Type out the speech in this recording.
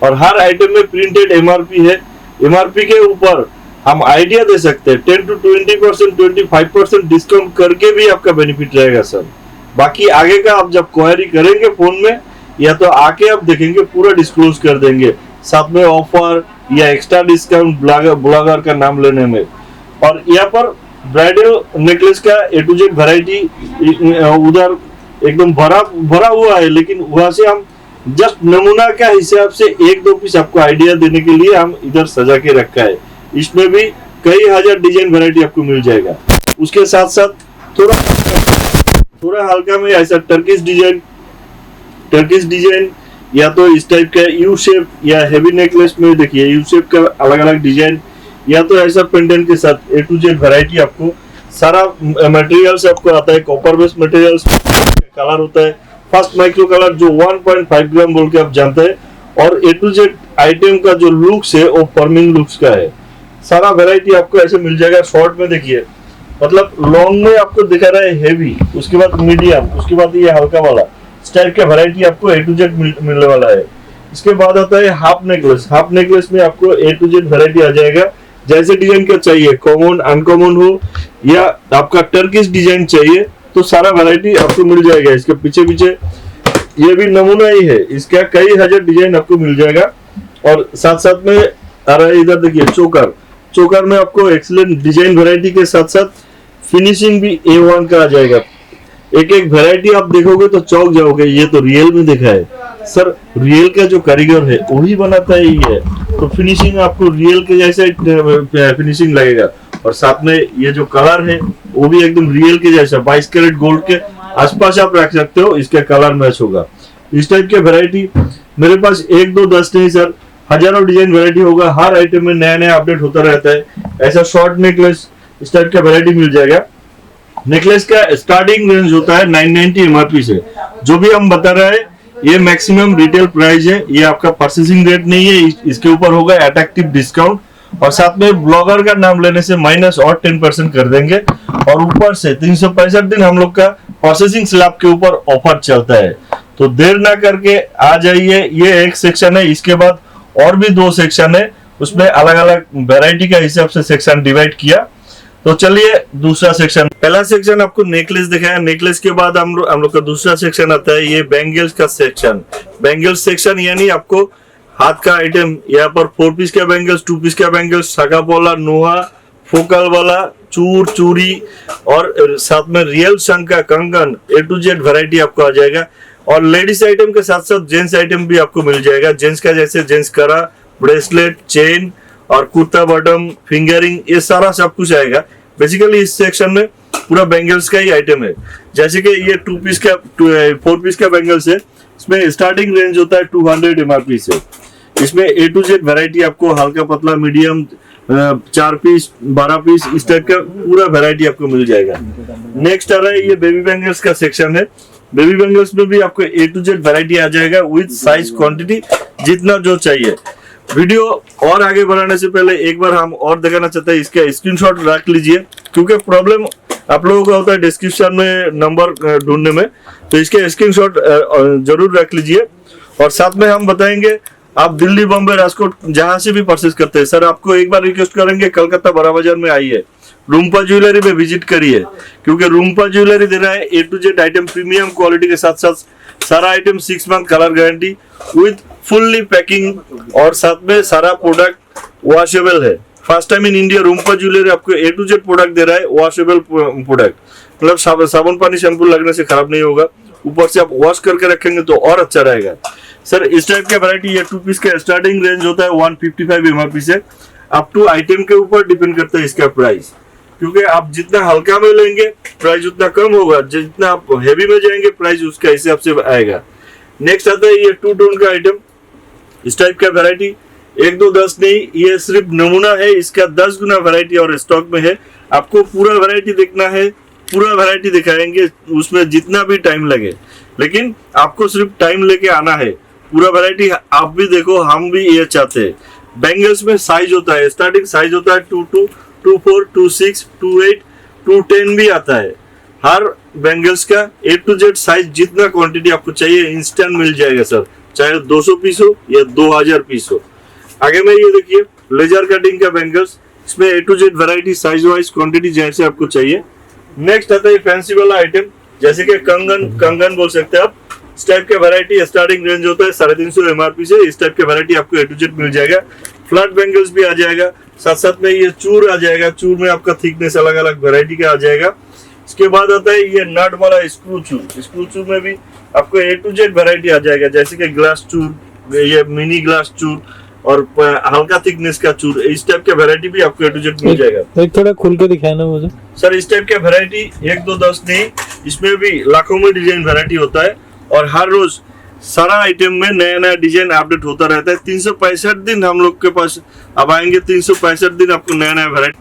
और हर आइटम में printed MRP है। एमआरपी के ऊपर हम आइडिया दे सकते हैं 10 to 20%, 25% डिस्काउंट करके भी आपका बेनिफिट रहेगा सर। बाकी आगे का आप जब क्वेरी करेंगे फोन में या तो आके आप देखेंगे, पूरा डिस्क्लोज कर देंगे, साथ में ऑफर या एक्स्ट्रा डिस्काउंट ब्लॉगर का नाम लेने में। और यहाँ पर ब्राइडल नेकलेस का A to Z वैरायटी उधर एकदम भरा हुआ है, लेकिन वहां से हम जस्ट नमूना का हिसाब से 1-2 पीस आपको आइडिया देने के लिए हम इधर सजा के रखा है। इसमें भी कई हजार डिजाइन वैरायटी आपको मिल जाएगा। उसके साथ साथ थोड़ा हल्का में ऐसा टर्किश डिजाइन या तो इस टाइप का यू शेप, या हेवी नेकलेस में देखिए यू शेप का अलग अलग डिजाइन, या तो ऐसा पेंडेंट के साथ A to Z वैरायटी आपको सारा मटेरियल्स आपको आता है। कॉपर बेस्ड मटेरियल्स, कलर होता है फर्स्ट माइक्रो कलर जो 1.5 ग्राम बोल के आप जानते हैं, और A to Z आइटम का जो लुक्स है वो फॉर्मिंग लुक्स का है। सारा वैरायटी आपको ऐसे मिल जाएगा। शॉर्ट में देखिए, मतलब लॉन्ग में आपको दिखा रहा है हेवी, उसके बाद मीडियम, उसके बाद ये हल्का वाला इस टाइप का वैरायटी आपको A to Z मिलने वाला है। इसके बाद आता है हाफ नेकलेस। हाफ नेकलेस में आपको A to Z वैरायटी आ जाएगा। जैसे डिजाइन का चाहिए, कॉमन अनकॉमन हो या आपका टर्किश डिजाइन चाहिए, तो सारा वैरायटी आपको मिल जाएगा। इसके पीछे ये भी नमूना ही है, इसका कई हजार डिजाइन आपको मिल जाएगा। और साथ साथ में आ रहा है इधर देखिए चोकर में आपको एक्सीलेंट डिजाइन वैरायटी के साथ साथ फिनिशिंग भी A1 का आ जाएगा। एक वैरायटी आप देखोगे तो चौंक जाओगे, ये तो रियल में देखा है सर। रियल का जो कारीगर है वही बनाता है ये, तो फिनिशिंग आपको रियल के जैसा फिनिशिंग लगेगा। और साथ में ये जो कलर है वो भी एकदम रियल के जैसा 22 कैरेट गोल्ड के आसपास आप रख सकते हो, इसका कलर मैच होगा। इस टाइप के वैरायटी मेरे पास 1, 2, 10 नहीं सर, हजारों डिजाइन वैरायटी होगा। हर आइटम में नया अपडेट होता रहता है। ऐसा शॉर्ट नेकलेस इस टाइप का वैरायटी मिल जाएगा। नेकलेस का स्टार्टिंग रेंज होता है 990 एमआरपी से। जो भी हम बता रहे हैं ये मैक्सिमम रिटेल प्राइस है, ये आपका परचेसिंग रेट नहीं है। इसके ऊपर होगा अट्रैक्टिव डिस्काउंट, और साथ में ब्लॉगर का नाम लेने से माइनस और 10% कर देंगे। और ऊपर से 365 दिन हम लोग का प्रोसेसिंग स्लैब के ऊपर ऑफर चलता है। तो देर ना करके आ जाइए। ये एक सेक्शन है, इसके बाद और भी 2 सेक्शन है, उसमें अलग अलग वैरायटी का हिसाब से सेक्शन डिवाइड किया। तो चलिए दूसरा सेक्शन। पहला सेक्शन आपको नेकलेस दिखाया, नेकलेस के बाद हम लोग का दूसरा सेक्शन आता है ये बैंगल्स का सेक्शन। बैंगल्स सेक्शन यानी आपको हाथ का आइटम, यहाँ पर 4 पीस का बैंगल्स, 2 पीस का बैंगल्स, सागा पोला, नोहा, फोकल वाला, चूड़ी और साथ में रियल शंख का कंगन, A to Z वैरायटी आपको आ जाएगा। और लेडीज आइटम के साथ साथ जेंट्स आइटम भी आपको मिल जाएगा। जेंट्स का जैसे जेंट्स करा, ब्रेसलेट, चेन और कुर्ता बॉटम, फिंगरिंग, ये सारा सब कुछ आएगा। बेसिकली इस सेक्शन में पूरा बैंगल्स का ही आइटम है। जैसे कि ये 4 पीस का बैंगल्स है, इसमें स्टार्टिंग रेंज होता है 200 एमआरपी से। इसमें A to Z वैरायटी आपको हल्का पतला, मीडियम, 4 पीस, 12 पीस, इस टाइप का पूरा वैरायटी आपको मिल जाएगा। नेक्स्ट आ रहा है ये बेबी बैंगल्स का सेक्शन है। बेबी बैंगल्स में भी आपको A to Z वैरायटी आ जाएगा विद साइज क्वांटिटी, जितना जो चाहिए। वीडियो और आगे बढ़ाने से पहले एक बार हम और दिखाना चाहते हैं, इसका स्क्रीनशॉट रख लीजिए, क्योंकि प्रॉब्लम आप लोगों का होता है डिस्क्रिप्शन में नंबर ढूंढने में, तो इसके स्क्रीनशॉट जरूर रख लीजिए। और साथ में हम बताएंगे आप दिल्ली, बॉम्बे, राजकोट जहां से भी परचेस करते हैं सर, आपको एक बार रिक्वेस्ट करेंगे कलकत्ता बड़ा बाजार में आइए, रूम्पा ज्वेलरी में विजिट करिए, क्योंकि रूम्पा ज्वेलरी दे रहा है A to Z item premium quality के साथ साथ सारा item 6 month colour guarantee with fully packing, और साथ में सारा प्रोडक्ट वॉशेबल है। First time in India Rumpa jewellery आपको A to Z प्रोडक्ट दे रहा है, वॉशेबल प्रोडक्ट, मतलब साबुन पानी शैम्पू लगने से खराब नहीं होगा। ऊपर से आप वॉश करके रखेंगे तो और अच्छा रहेगा सर। इस टाइप का वैरायटी ये 2 पीस का स्टार्टिंग रेंज होता है 155 एमआरपी से। अप टू आइटम के ऊपर डिपेंड करता है इसका प्राइस, क्योंकि आप जितना हल्का में लेंगे प्राइस उतना कम होगा, जितना आप हेवी में जाएंगे प्राइस उसका हिसाब से आएगा। नेक्स्ट आता है ये 2 टोन का आइटम। इस टाइप का वैरायटी 1, 2, 10 नहीं, ये सिर्फ नमूना है, इसका 10 गुना वैरायटी और स्टॉक में है। आपको पूरा वैरायटी देखना है, पूरा वैरायटी दिखाएंगे, उसमें जितना भी टाइम लगे, लेकिन आपको सिर्फ टाइम लेके आना है। पूरा वैरायटी आप भी देखो, हम भी ये चाहते हैं। बैंगल्स में साइज होता है, स्टार्टिंग साइज होता है 22, 24, 26, 28, 210 भी आता है। हर बैंगल्स का A to Z साइज जितना क्वांटिटी आपको चाहिए इंस्टेंट मिल जाएगा सर। चाहे 200 पीस हो या 2000 पीस हो। आगे में ये देखिए लेजर कटिंग का बैंगल्स, इसमें A to Z variety, size wise, quantity जैसे आपको चाहिए। नेक्स्ट आता है फैंसी वाला आइटम, जैसे कि कंगन बोल सकते हैं आप। इस टाइप के वैरायटी स्टार्टिंग रेंज होता है 350 MRP से। इस टाइप के वैरायटी आपको A to Z मिल जाएगा। फ्लैट बैंगल्स भी आ जाएगा, साथ साथ में ये चूर आ जाएगा। चूर में आपका थिकनेस अलग अलग वैरायटी का आ जाएगा। इसके बाद आता है ये नट वाला स्क्रू चूर। स्क्रू चूर में भी आपको A to Z वैरायटी आ जाएगा, जैसे कि ग्लास चूर, ये मिनी ग्लास चूर और हल्का थिकनेस का चूर। इस टाइप के वैरायटी भी आपको A to Z मिल जाएगा। एक थोड़ा खुल के दिखाया ना मुझे सर। इस टाइप के वैरायटी 1 2 10 नहीं, इसमें भी लाखों में डिजाइन वैरायटी होता है और हर रोज सारा आइटम में नया नया डिजाइन अपडेट होता रहता है। 365 दिन हम लोग के पास अब आएंगे, 365 दिन आपको नया नया वैरायटी